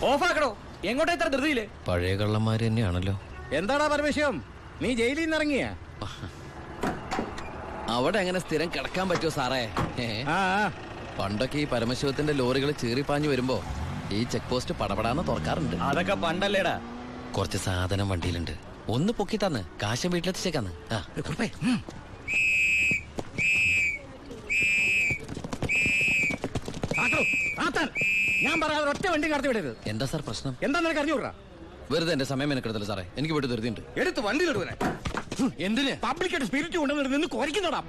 ഓഫാക്കണോ? എങ്ങോട്ടാ ഇത്ര ധൃതിയില്? പഴയ കള്ളന്മാര് തന്നെയാണല്ലോ. എന്താടാ പരമേശ്വരം, നീ ജയിലിൽ നിന്ന് ഇറങ്ങിയ? അവിടെ എങ്ങനെ സ്ഥിരം കിടക്കാൻ പറ്റുമോ സാറേ? പണ്ടൊക്കെ ഈ പരമശിവത്തിന്റെ ലോറികൾ ചീറിപ്പാഞ്ഞു വരുമ്പോ ഈ ചെക്ക് പോസ്റ്റ് പടപടാന്ന് തുറക്കാറുണ്ട്. അതൊക്കെ പണ്ടല്ലേടാ. കുറച്ച് സാധനം വണ്ടിയിലുണ്ട്, ഒന്ന് പൊക്കി തന്ന് കാശം വീട്ടിലെത്തിച്ചേക്കാന്ന്. ഞാൻ പറയാതെ ഒറ്റ വണ്ടി കടത്തി വിടരുത്. എന്താ സാർ പ്രശ്നം? എന്താ നിനക്ക് അറിഞ്ഞൂടാ? വെറുതെ എന്റെ സമയം മെനക്കെടുത്തല്ലോ സാറേ, എനിക്ക് വീട്ടിൽ ധൃതിയുണ്ട്. എടുത്ത് വണ്ടിയിലിടുവനെ. എന്തിന്? പബ്ലിക്കായിട്ട് സ്പിരിറ്റ് കൊണ്ടുവന്നിട്ട് നിന്ന് കുറയ്ക്കുന്നതാ.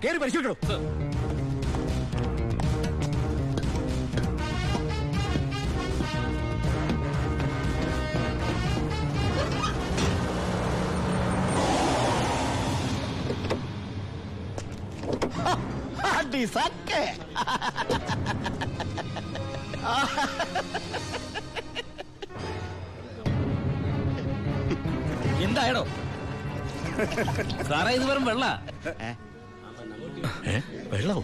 കേറി പരിശോധിക്കണോ? എന്തായടോ സാറേ, ഇത് വെറും വെള്ള. വെള്ളോ?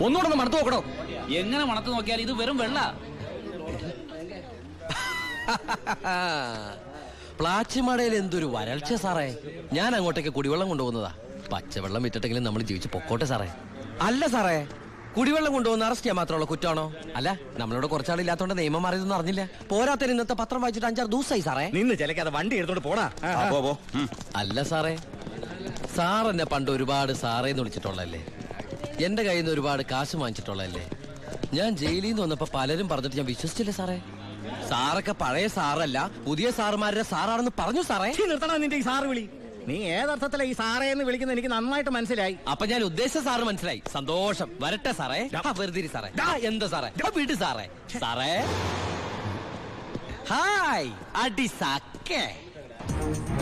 ഒന്നുകൂടെ മണത്ത് നോക്കണോ? എങ്ങനെ മണത്ത് നോക്കിയാൽ ഇത് വെറും വെള്ള. പ്ലാച്ചിമടയിൽ എന്തൊരു വരൾച്ച സാറേ. ഞാൻ അങ്ങോട്ടേക്ക് കുടിവെള്ളം കൊണ്ടുപോകുന്നതാ. പച്ചവെള്ളം വിറ്റിട്ടെങ്കിലും നമ്മൾ ജീവിച്ച് പൊക്കോട്ടെ സാറേ. അല്ല സാറേ, കുടിവെള്ളം കൊണ്ടുപോകുന്ന അറസ്റ്റ് ചെയ്യാൻ മാത്രമുള്ള കുറ്റമാണോ? അല്ല, നമ്മളോട് കുറച്ചാളില്ലാത്തോണ്ട് നിയമം മാറിയതൊന്നും അറിഞ്ഞില്ല. പോരാത്തതിന് ഇന്നത്തെ പത്രം വായിച്ചിട്ട് 5-6 ദിവസമായി സാറേ. നിന്ന് ചിലക്കാതെ വണ്ടി എടുത്തോണ്ട് പോടാ. അല്ല സാറേ, സാർ എന്നെ പണ്ട് ഒരുപാട് സാറേന്ന് വിളിച്ചിട്ടുള്ളല്ലേ, എന്റെ കയ്യിൽ നിന്ന് ഒരുപാട് കാശ് വാങ്ങിച്ചിട്ടുള്ളല്ലേ. ഞാൻ ജയിലിൽ നിന്ന് വന്നപ്പോ പലരും പറഞ്ഞിട്ട് ഞാൻ വിശ്വസിച്ചില്ലേ സാറേ. സാറൊക്കെ പഴയ സാറല്ല, പുതിയ സാറുമാരുടെ സാറാണെന്ന് പറഞ്ഞു സാറേ. നിർത്തണ നിന്റെ ഈ സാറ് വിളി. നീ ഏതർത്ഥത്തിലാ ഈ സാറേ എന്ന് വിളിക്കുന്നത് എനിക്ക് നന്നായിട്ട് മനസ്സിലായി. അപ്പൊ ഞാൻ ഉദ്ദേശിച്ച സാറ് മനസ്സിലായി. സന്തോഷം. വരട്ടെ സാറേ. വെറുതെ സാറേ. എന്താ സാറേ? വീട് സാറേ. സാറേ ഹായ്. അടി സാക്കേ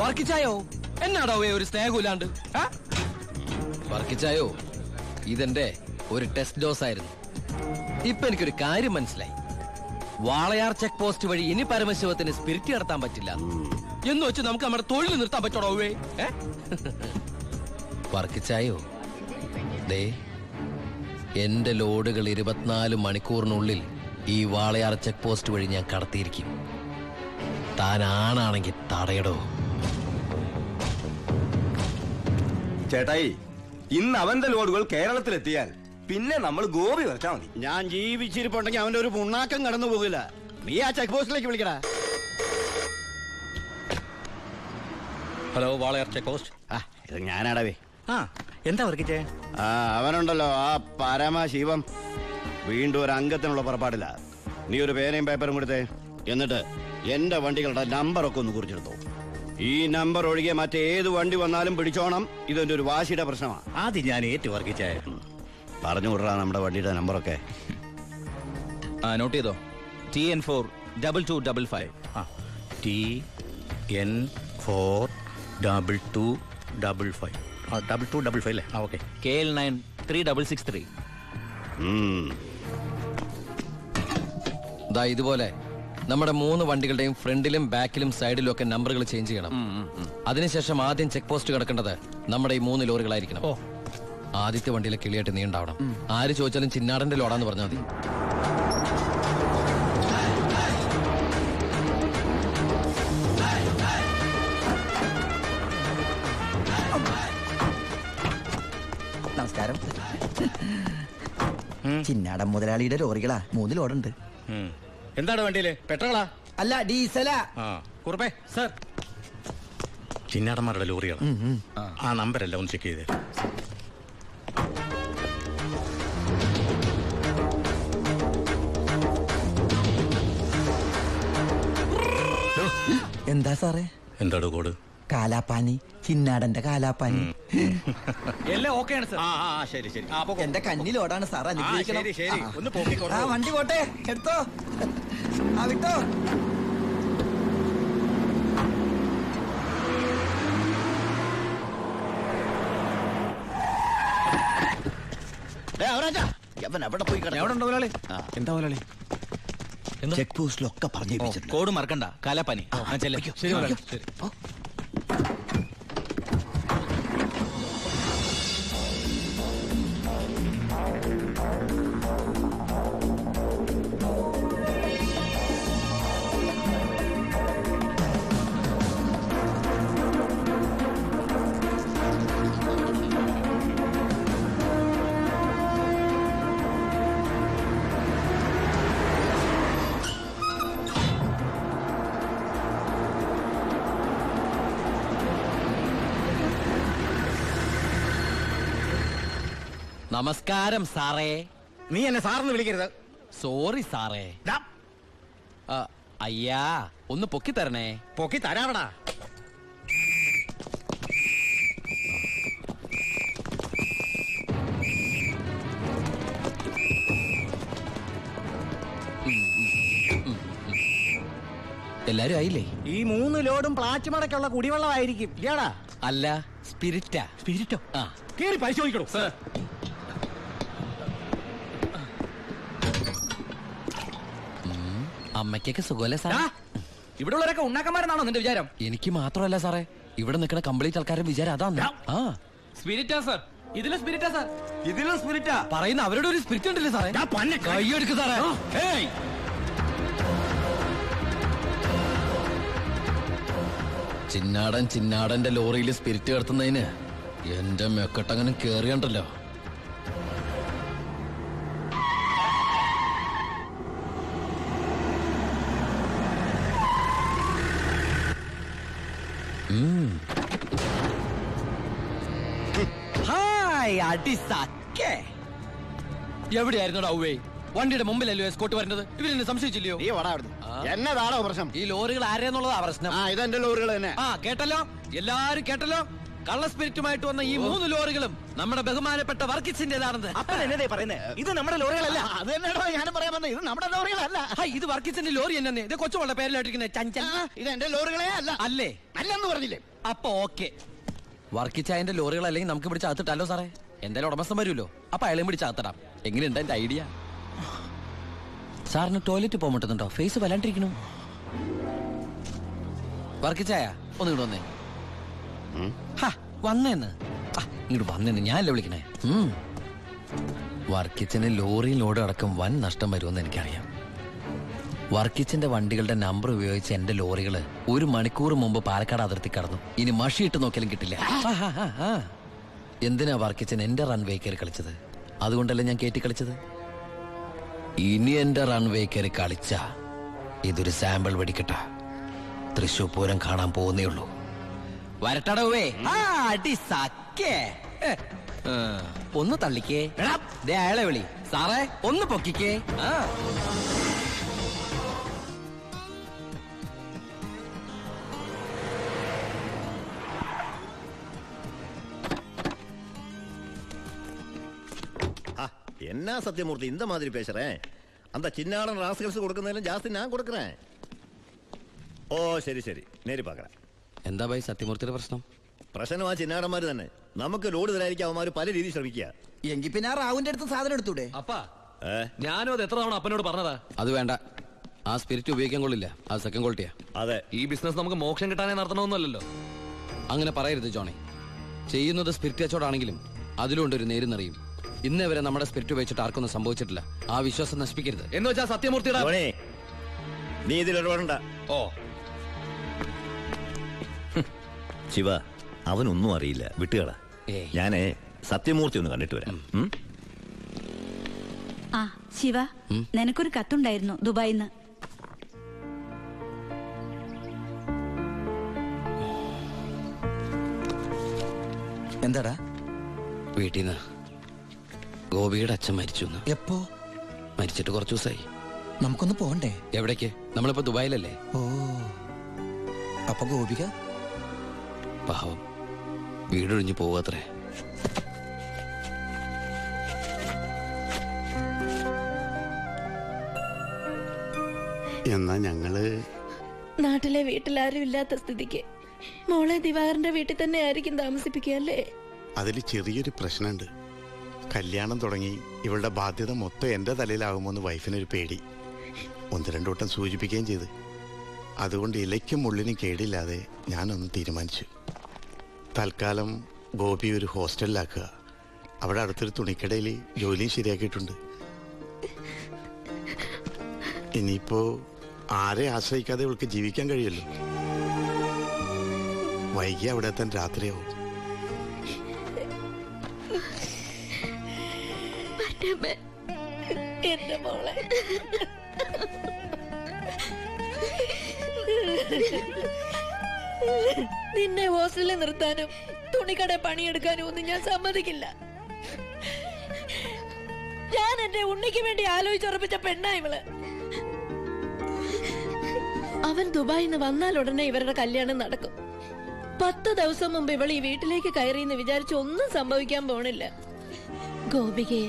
വർക്കിച്ചായോ? എന്നാടോ ഒരു സ്നേഹമില്ലാണ്ട്? വർക്കിച്ചായോ, ഇതെന്റെ ഒരു ടെസ്റ്റ് ഡോസ് ആയിരുന്നു. ഇപ്പൊ എനിക്കൊരു കാര്യം മനസ്സിലായി. വാളയാർ ചെക്ക് പോസ്റ്റ് വഴി ഇനി പരമശിവത്തിന് സ്പിരിറ്റ് നടത്താൻ പറ്റില്ല എന്ന് വെച്ച് നമുക്ക് നമ്മുടെ തൊഴിൽ നിർത്താൻ പറ്റണോ? വർക്കിച്ചായോ, ദേ എന്റെ ലോഡുകൾ 24 മണിക്കൂറിനുള്ളിൽ ഈ വാളയാർ ചെക്ക് പോസ്റ്റ് വഴി ഞാൻ കടത്തിയിരിക്കും. താൻ ആണാണെങ്കിൽ തടയടോ. ചേട്ടായി, ഇന്ന് അവന്റെ ലോഡുകൾ കേരളത്തിലെത്തിയാൽ പിന്നെ നമ്മൾ ഗോപി വരച്ചാ മതി. ഞാൻ ജീവിച്ചിരിപ്പുണ്ടെങ്കിൽ അവന്റെ ഒരു പുണ്ണാക്കം കടന്നു പോകില്ല. നീ ആ ചെക്ക് പോസ്റ്റിലേക്ക് വിളിക്കടാ. Hello, Walayar check post. ഇത് ഞാനാടവേ. എന്താ വർക്കിച്ചേ? അവനുണ്ടല്ലോ ആ പരമശിവം, വീണ്ടും ഒരു അംഗത്തിനുള്ള പുറപ്പാടില്ല. നീ ഒരു പേനയും പേപ്പറും കൊടുത്തേ. എന്നിട്ട് എന്റെ വണ്ടികളുടെ നമ്പറൊക്കെ ഒന്ന് കുറിച്ചെടുത്തോ. ഈ നമ്പർ ഒഴികെ മറ്റേത് വണ്ടി വന്നാലും പിടിച്ചോണം. ഇതെന്റെ ഒരു വാശിയുടെ പ്രശ്നമാണ്. ആദ്യം ഞാൻ ഏറ്റു വർക്കിച്ചേ. പറഞ്ഞു വിടറാ നമ്മുടെ വണ്ടിയുടെ നമ്പറൊക്കെ. നോട്ട് ചെയ്തോ. TN4 2255. TN4 2255. 2255 അല്ലേ? ഓക്കെ. KL9 3663. ഇതുപോലെ നമ്മുടെ 3 വണ്ടികളുടെയും ഫ്രണ്ടിലും ബാക്കിലും സൈഡിലും ഒക്കെ നമ്പറുകൾ ചേഞ്ച് ചെയ്യണം. അതിനുശേഷം ആദ്യം ചെക്ക് പോസ്റ്റ് കിടക്കേണ്ടത് നമ്മുടെ ഈ 3 ലോറികളായിരിക്കണം. ആദ്യത്തെ വണ്ടിയിലെ കിളിയായിട്ട് നീ ഉണ്ടാവണം. ആര് ചോദിച്ചാലും ചിന്നാടന്റെ ലോഡാന്ന് പറഞ്ഞാൽ മതി. നമസ്കാരം. ചിന്നാടൻ മുതലാളിയുടെ ലോറികളാ, 3 ലോഡുണ്ട്. എന്താണ് വണ്ടിയില്? പെട്രോളാ? അല്ല, ഡീസലാ. കുറുപ്പേ സർ, ചിന്നാടന്മാരുടെ ലോറിയാണ്. ആ നമ്പരല്ല ഒന്ന് ചെക്ക് ചെയ്തേ. എന്താ സാറേ? എന്താടോ കോഡ്? കാലാപ്പാനി, ചിന്നാടന്റെ കാലാപ്പാനി. എല്ലാം ഓക്കെയാണ് സർ. ശരി ശരി. എന്റെ കന്നിലോടാണ് സാർ, അനുഗ്രഹിക്കണം. ഒന്ന് പോക്കിക്കോ. വണ്ടി പോട്ടെ, എടുത്തോ. വിട്ടോ. ചെക്ക് പോസ്റ്റിലൊക്കെ പറഞ്ഞു. കോഡ് മറക്കണ്ട. കാലാപ്പാനി. ശരി. നമസ്കാരം സാറേ. നീ എന്നെ സാറെന്ന് വിളിക്കരുത്. സോറി സാറേ. ദാ, അയ്യാ ഒന്ന് പൊക്കി തരണേ. പൊക്കി തരാവടാ. എല്ലാരും ആയില്ലേ? ഈ 3 ലോഡും പ്ലാച്ചിമടക്കുള്ള കുടിവെള്ളമായിരിക്കും. ഏടാ അല്ല, സ്പിരിറ്റാ. സ്പിരിറ്റോ? ആ, കേറി പരിശോധിക്കണോ? അമ്മയ്ക്കൊക്കെ സുഖമല്ലേ സാറേ? ഇവിടെ ഉള്ളവരൊക്കെ ഉണ്ണാക്കന്മാരെന്നാണോ നിന്റെ വിചാരം? എനിക്ക് മാത്രമല്ല സാറേ, ഇവിടെ നിൽക്കുന്ന കംപ്ലീറ്റ് ആൾക്കാരുടെ വിചാരം അതാണ്. ആ, സ്പിരിറ്റാ സാർ. ഇതിലെ സ്പിരിറ്റാ സാർ. ഇതിലും സ്പിരിറ്റാ. പറയുന്ന അവരുടെ ഒരു സ്പിരിറ്റ് ഉണ്ടല്ലേ സാറേ? കൈയെടുക്ക് സാറേ. ഏയ്, ചിന്നാടന്റെ ലോറിയിൽ സ്പിരിറ്റ് കടത്തുന്നതിന് എന്റെ മെക്കെട്ടങ്ങനെ കേറിയണ്ടല്ലോ. ഹായ് അടിസക്കെ. എവിടെയായിരുന്നു ഔവേ? വണ്ടിയുടെ മുമ്പിലല്ലോ എസ്കോട്ട് വരുന്നത്. ഇവരെന്നെ സംശയിച്ചില്ലയോ? നീ വടാ അവിടുന്ന്. എന്നതാണോ പ്രശ്നം? ഈ ലോറികൾ ആരെന്നുള്ളതാ പ്രശ്നം. ഇതെന്റെ ലോറികൾ തന്നെ. കേട്ടല്ലോ, എല്ലാരും കേട്ടല്ലോ. കള്ള സ്പിരിറ്റുമായിട്ട് വന്ന ഈ 3 ലോറികളും നമ്മുടെ ബഹുമാനപ്പെട്ട വർക്കിച്ചിന്റേതാണെന്ന്. അപ്പൻ എന്നതേ പറയുന്നേ? ഇത് നമ്മുടെ ലോറികളല്ല. അത് തന്നെയാണോ ഞാനും പറയാൻ വന്നത്. ഇത് നമ്മുടെ ലോറികളല്ല. ഇത് വർക്കിച്ചിന്റെ ലോറി എന്നെ ഇത് കൊച്ചുവളുടെ പേരിലായിട്ടിരിക്കുന്നത് ചഞ്ചൽ. ഇത് എന്റെ ലോറികളെ അല്ല. അല്ലേ? അല്ലെന്ന് പറഞ്ഞില്ലേ? അപ്പൊ ഓക്കെ. വർക്കിച്ചായന്റെ ലോറികൾ അല്ലെങ്കിൽ നമുക്ക് പിടിച്ച് അകത്തിട്ടല്ലോ സാറേ. എന്തായാലും ഉടമസ്ഥൻ വരുമല്ലോ, അപ്പൊ അയാളെയും പിടിച്ച് അകത്തിടാം. എങ്ങനെയുണ്ട് എന്റെ ഐഡിയ? സാറിന് ടോയ്ലറ്റ് പോകാൻ പറ്റുന്നുണ്ടോ? ഫേസ് വല്ലാണ്ടിരിക്കണു. വർക്കിച്ചായ ഒന്ന് ഇങ്ങോട്ട് വന്നേ. വന്നേന്ന് ഇങ്ങോട്ട് വന്നേന്ന് ഞാനല്ലേ വിളിക്കണേ. വർക്കിച്ചിന് ലോറിയിൽ ലോഡ് അടക്കം വൻ നഷ്ടം വരുമെന്ന് എനിക്കറിയാം. വർക്കിച്ചിന്റെ വണ്ടികളുടെ നമ്പർ ഉപയോഗിച്ച് എന്റെ ലോറികള് 1 മണിക്കൂർ മുമ്പ് പാലക്കാട് അതിർത്തി കടന്നു. ഇനി മഷിയിട്ട് നോക്കിയാലും കിട്ടില്ല. എന്തിനാ വർക്കിച്ചൻ എന്റെ റൺവേ കയറി കളിച്ചത്? അതുകൊണ്ടല്ലേ ഞാൻ കയറ്റി കളിച്ചത്. ഇനി എന്റെ റൺവേ കയറി കളിച്ച ഇതൊരു സാമ്പിൾ വെടിക്കട്ട. തൃശൂർ പൂരം കാണാൻ പോകുന്നേ ഉള്ളൂ. വരട്ടടവേ. അടിസക്കെ. ഒന്ന് തള്ളിക്കേ. ദേ അയാളെ വിളി. സാറേ ഒന്ന് പൊക്കിക്കേ. என்ன சத்தியமூர்த்தி இந்த மாதிரி பேசுறேன்? அந்த சின்னாடன் ராஸ்கல்ஸ் கொடுക്കുന്നതിലും ஜாஸ்தி நான் கொடுக்குறேன். ഓ ശരി ശരി, നേരി പാക്കറ. എന്താ ഭായി സത്യമൂർത്തിയുടെ പ്രശ്നം? പ്രശ്നം ആ ചിന്നാടന്മാര് തന്നെ. നമുക്ക് ലോഡ് തരായിരിക്കും അവന്മാര് പല രീതിയിൽ ശ്രമിക്കുക. എങ്കിൽ പിന്നെ ആ റാവുന്റെ അടുത്ത് സാധനം എടുത്തൂടെ? അപ്പാ, ഞാനും അത് എത്ര തവണ അപ്പനോട് പറഞ്ഞതാ. അത് വേണ്ട. ആ സ്പിരിറ്റ് ഉപയോഗിക്കാൻ കൊള്ളില്ല. അത് സെക്കൻഡ് ക്വാളിറ്റിയാ. അതെ, ഈ ബിസിനസ് നമുക്ക് മോക്ഷം കിട്ടാനേ നടത്തണമെന്നല്ലോ. അങ്ങനെ പറയരുത് ജോണി. ചെയ്യുന്നത് സ്പിരിറ്റ് കച്ചവടാണെങ്കിലും അതിലുണ്ടൊരു നേരുന്നറിയും. ഇന്നേ വരെ നമ്മുടെ സ്പിരിറ്റ് ഉപയോഗിച്ചിട്ട് ആർക്കൊന്നും സംഭവിച്ചിട്ടില്ല. ആ വിശ്വാസം നശിപ്പിക്കരുത്. എന്ന് വെച്ചാൽ സത്യമൂർത്തിയുടെ ധോണി, നീ ഇതിൽ ഇടപെടണ്ട. ഓ ശിവ, അവനൊന്നും അറിയില്ല, വിട്ടുകള. ഏയ്. ഞാനേ സത്യമൂർത്തി ഒന്ന് കണ്ടിട്ട് വരാം. ആ ശിവ, നിനക്കൊരു കത്തുണ്ടായിരുന്നു ദുബായിന്ന്. എന്താടാ? വീട്ടിൽ നിന്ന് ഗോപിയുടെ അച്ഛൻ മരിച്ചു. എപ്പോ? മരിച്ചിട്ട് കുറച്ചു ദിവസമായി. നമുക്കൊന്ന് പോണ്ടേ? എവിടേക്ക്? നമ്മളിപ്പോ ദുബായിലല്ലേ. ഓ, അപ്പൊ ഗോപിക പാവം വീടൊഴിഞ്ഞു പോവാത്രേ. എന്നാ ഞങ്ങള് നാട്ടിലെ വീട്ടിലാരും ഇല്ലാത്ത സ്ഥിതിക്ക് മോളെ ദിവാകരന്റെ വീട്ടിൽ തന്നെ ആയിരിക്കും താമസിപ്പിക്കുക അല്ലേ? അതിൽ ചെറിയൊരു പ്രശ്നമുണ്ട്. കല്യാണം തുടങ്ങി ഇവളുടെ ബാധ്യത മൊത്തം എൻ്റെ തലയിലാകുമോന്ന് വൈഫിനൊരു പേടി. 1-2 വട്ടം സൂചിപ്പിക്കുകയും ചെയ്ത്. അതുകൊണ്ട് ഇലയ്ക്കും മുള്ളിനും കേടില്ലാതെ ഞാനൊന്ന് തീരുമാനിച്ചു. തൽക്കാലം ഗോപി ഒരു ഹോസ്റ്റലിലാക്കുക. അവിടെ അടുത്തൊരു തുണിക്കടയിൽ ജോലിയും ശരിയാക്കിയിട്ടുണ്ട്. ഇനിയിപ്പോ ആരെ ആശ്രയിക്കാതെ ഇവൾക്ക് ജീവിക്കാൻ കഴിയല്ലോ. വൈകി അവിടെ എത്താൻ രാത്രിയാവും. എന്റെ മോളെ നിന്നെ ഹോസ്റ്റലിൽ നിർത്താനും തുണിക്കട പണിയെടുക്കാനും ഒന്നും ഞാൻ സമ്മതിക്കില്ല. ഞാൻ എന്റെ ഉണ്ണിക്ക് വേണ്ടി ആലോചിച്ചുറപ്പിച്ച പെണ്ണാ ഇവള്. അവൻ ദുബായിൽ നിന്ന് വന്നാൽ ഉടനെ ഇവരുടെ കല്യാണം നടക്കും. 10 ദിവസം മുമ്പ് ഇവൾ ഈ വീട്ടിലേക്ക് കയറിയെന്ന് വിചാരിച്ച് ഒന്നും സംഭവിക്കാൻ പോണില്ല. ഗോപികയെ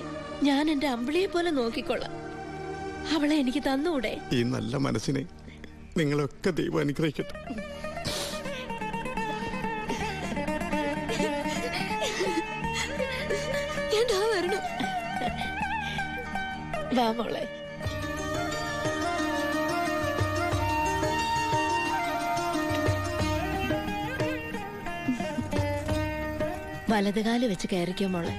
ഞാൻ എന്റെ അമ്പിളിയെ പോലെ നോക്കിക്കൊള്ളാം. അവളെ എനിക്ക് തന്നൂടെ? ഈ നല്ല മനസ്സിനെ നിങ്ങളൊക്കെ ദൈവം അനുഗ്രഹിക്കട്ടെ. എന്താ വരണം? വാ മോളെ. വലതുകാല് വെച്ച് കയറിക്കോ മോളെ.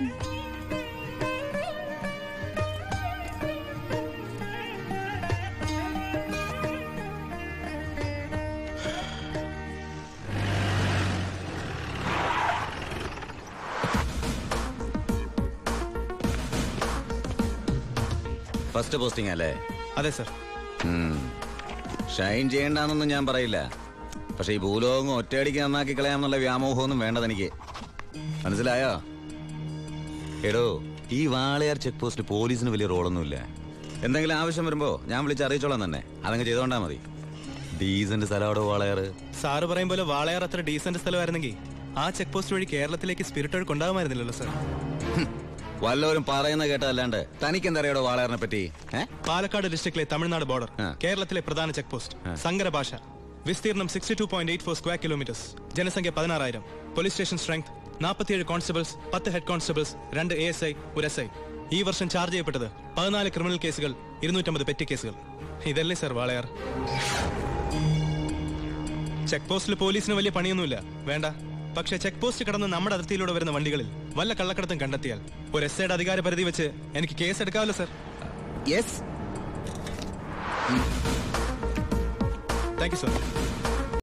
ഫസ്റ്റ് പോസ്റ്റിംഗ് അല്ലേ? അതെ സർ. ഷൈൻ ചെയ്യണ്ടെന്നൊന്നും ഞാൻ പറയില്ല. പക്ഷെ ഈ ഭൂലോകം ഒറ്റയടിക്ക് നന്നാക്കി കളയാമെന്നുള്ള വ്യാമോഹമൊന്നും വേണ്ട തനിക്ക്. മനസ്സിലായോ? എടോ, ഈ വാളയാർ ചെക്ക് പോസ്റ്റ് പോലീസിന് വലിയ റോളൊന്നുമില്ല. എന്തെങ്കിലും ആവശ്യം വരുമ്പോ ഞാൻ വിളിച്ച് അറിയിച്ചോളാം തന്നെ. അതങ്ങ് ചെയ്തോണ്ടാ മതി. ഡീസന്റ് സ്ഥലമാടോ വാളയാർ. സാറ് പറയും പോലെ വാളയാർ അത്ര ഡീസന്റ് സ്ഥലമായിരുന്നെങ്കിൽ ആ ചെക്ക് പോസ്റ്റ് വഴി കേരളത്തിലേക്ക് സ്പിരിറ്റ് ഒഴുക്ക് ഉണ്ടാകുമായിരുന്നില്ലല്ലോ സർ. വല്ലവരും പറയുന്ന കേട്ടതല്ലാണ്ട് തനിക്ക് എന്തറിയാടോ വാളയാറിനെ പറ്റി? പാലക്കാട് ഡിസ്ട്രിക്റ്റിലെ തമിഴ്നാട് ബോർഡർ, കേരളത്തിലെ പ്രധാന ചെക്ക് പോസ്റ്റ്, സങ്കര ഭാഷ, വിസ്തീർണം 62.84 സ്ക്വയർ കിലോമീറ്റേഴ്സ്, ജനസംഖ്യ 16,000, police station strength 47 constables, 10 head constables, 2 ASI, 1 SI. ഈ വർഷം ചാർജ് ചെയ്യപ്പെട്ടത് 14 ക്രിമിനൽ കേസുകൾ, 250 പെറ്റി കേസുകൾ. ഇതല്ലേ സർ വാളയാർ? ചെക്ക് പോസ്റ്റിൽ പോലീസിന് വലിയ പണിയൊന്നുമില്ല, വേണ്ട. പക്ഷെ ചെക്ക് പോസ്റ്റ് കടന്ന് നമ്മുടെ അതിർത്തിയിലൂടെ വരുന്ന വണ്ടികളിൽ വല്ല കള്ളക്കടത്തും കണ്ടെത്തിയാൽ ഒരു SIയുടെ അധികാര പരിധി വെച്ച് എനിക്ക് കേസ് എടുക്കാമല്ലോ sir. Yes. Thank you sir.